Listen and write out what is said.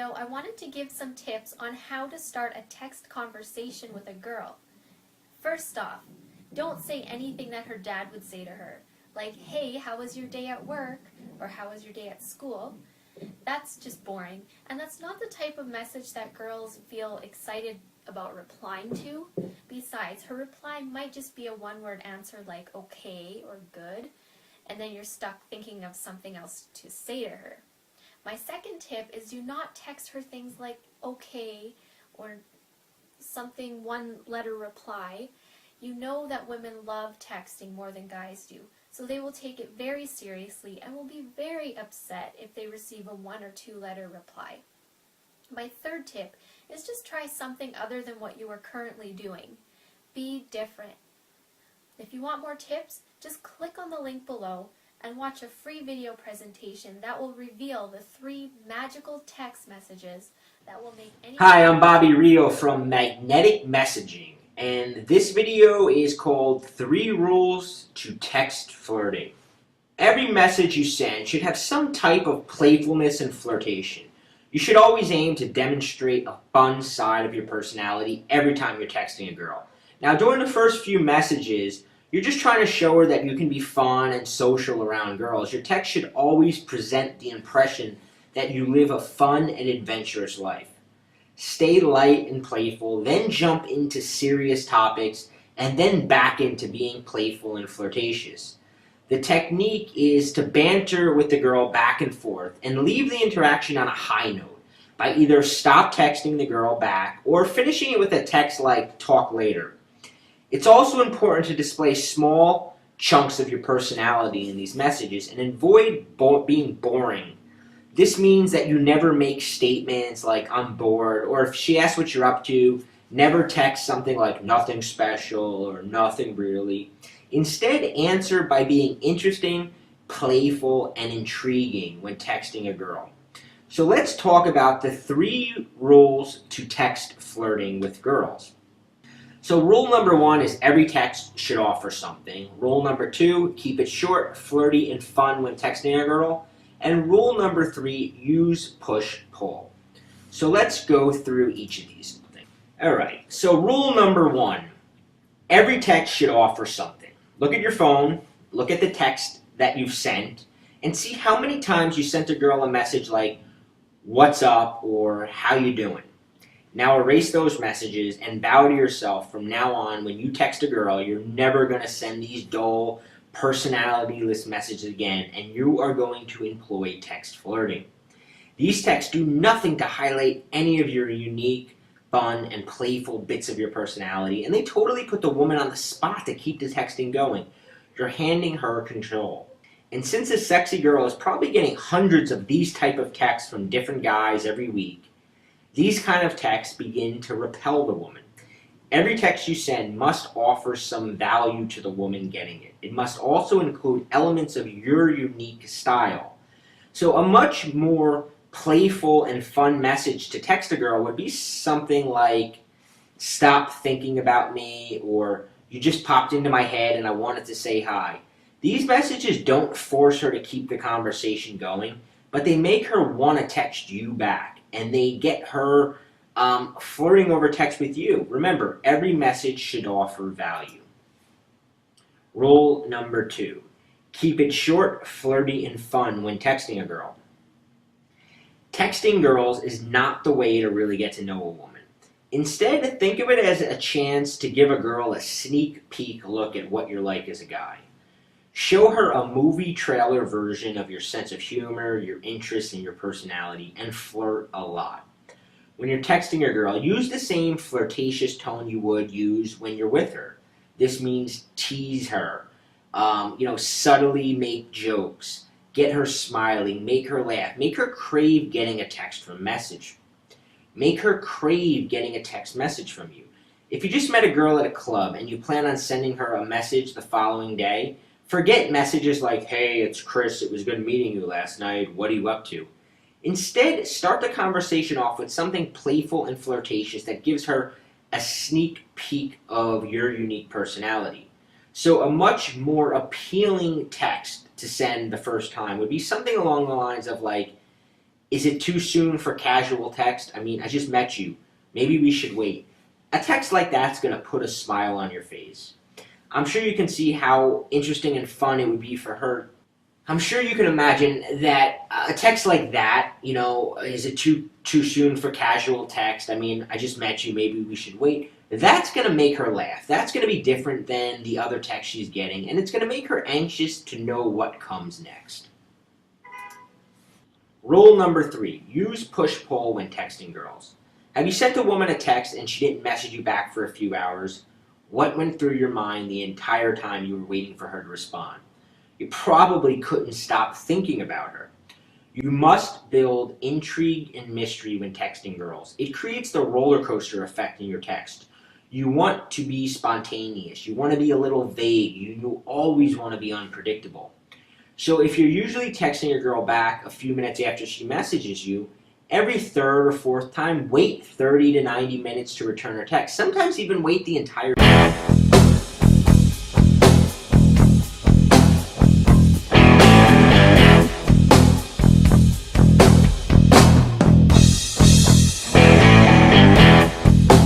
video, I wanted to give some tips on how to start a text conversation with a girl. First off, don't say anything that her dad would say to her, like, hey, how was your day at work? Or how was your day at school? That's just boring, and that's not the type of message that girls feel excited about replying to. Besides, her reply might just be a one-word answer like okay or good, and then you're stuck thinking of something else to say to her. My second tip is do not text her things like okay or something one-letter reply. You know that women love texting more than guys do, so they will take it very seriously and will be very upset if they receive a one- or two-letter reply. My third tip is just try something other than what you are currently doing. Be different. If you want more tips, just click on the link below and watch a free video presentation that will reveal the 3 magical text messages that will make any... Hi, I'm Bobby Rio from Magnetic Messaging, and this video is called 3 Rules to Text Flirting. Every message you send should have some type of playfulness and flirtation. You should always aim to demonstrate a fun side of your personality every time you're texting a girl. Now, during the first few messages, you're just trying to show her that you can be fun and social around girls. Your text should always present the impression that you live a fun and adventurous life. Stay light and playful, then jump into serious topics, and then back into being playful and flirtatious. The technique is to banter with the girl back and forth and leave the interaction on a high note by either stop texting the girl back or finishing it with a text like talk later. It's also important to display small chunks of your personality in these messages and avoid being boring. This means that you never make statements like I'm bored, or if she asks what you're up to, never text something like nothing special or nothing really. Instead, answer by being interesting, playful, and intriguing when texting a girl. So let's talk about the 3 rules to text flirting with girls. So rule number 1 is every text should offer something. Rule number 2, keep it short, flirty, and fun when texting a girl. And rule number 3, use push-pull. So let's go through each of these things. Alright, so rule number 1, every text should offer something. Look at your phone, look at the text that you've sent, and see how many times you sent a girl a message like, what's up, or how you doing. Now erase those messages and vow to yourself from now on when you text a girl, you're never going to send these dull, personality-less messages again, and you are going to employ text flirting. These texts do nothing to highlight any of your unique, fun, and playful bits of your personality, and they totally put the woman on the spot to keep the texting going. You're handing her control. And since a sexy girl is probably getting hundreds of these type of texts from different guys every week, these kind of texts begin to repel the woman. Every text you send must offer some value to the woman getting it. It must also include elements of your unique style. So a much more playful and fun message to text a girl would be something like, stop thinking about me, or you just popped into my head and I wanted to say hi. These messages don't force her to keep the conversation going, but they make her want to text you back. And they get her flirting over text with you. Remember, every message should offer value. Rule number 2, keep it short, flirty, and fun when texting a girl. Texting girls is not the way to really get to know a woman. Instead, think of it as a chance to give a girl a sneak peek look at what you're like as a guy. Show her a movie trailer version of your sense of humor, your interests, and your personality, and flirt a lot. When you're texting a girl, use the same flirtatious tone you would use when you're with her. This means tease her, subtly make jokes, get her smiling, make her laugh, make her crave getting a text from message. Make her crave getting a text message from you. If you just met a girl at a club and you plan on sending her a message the following day, forget messages like, hey, it's Chris, it was good meeting you last night, what are you up to? Instead, start the conversation off with something playful and flirtatious that gives her a sneak peek of your unique personality. So a much more appealing text to send the first time would be something along the lines of like, Is it too soon for casual text? I mean, I just met you. Maybe we should wait. A text like that's going to put a smile on your face. I'm sure you can see how interesting and fun it would be for her. I'm sure you can imagine that a text like that, is it too soon for casual text? I mean, I just met you, maybe we should wait. That's going to make her laugh. That's going to be different than the other text she's getting, and it's going to make her anxious to know what comes next. Rule number 3, use push-pull when texting girls. Have you sent a woman a text and she didn't message you back for a few hours? What went through your mind the entire time you were waiting for her to respond? You probably couldn't stop thinking about her. You must build intrigue and mystery when texting girls. It creates the roller coaster effect in your text. You want to be spontaneous. You want to be a little vague. You always want to be unpredictable. So if you're usually texting your girl back a few minutes after she messages you, every third or fourth time, wait 30 to 90 minutes to return her text. Sometimes even wait the entire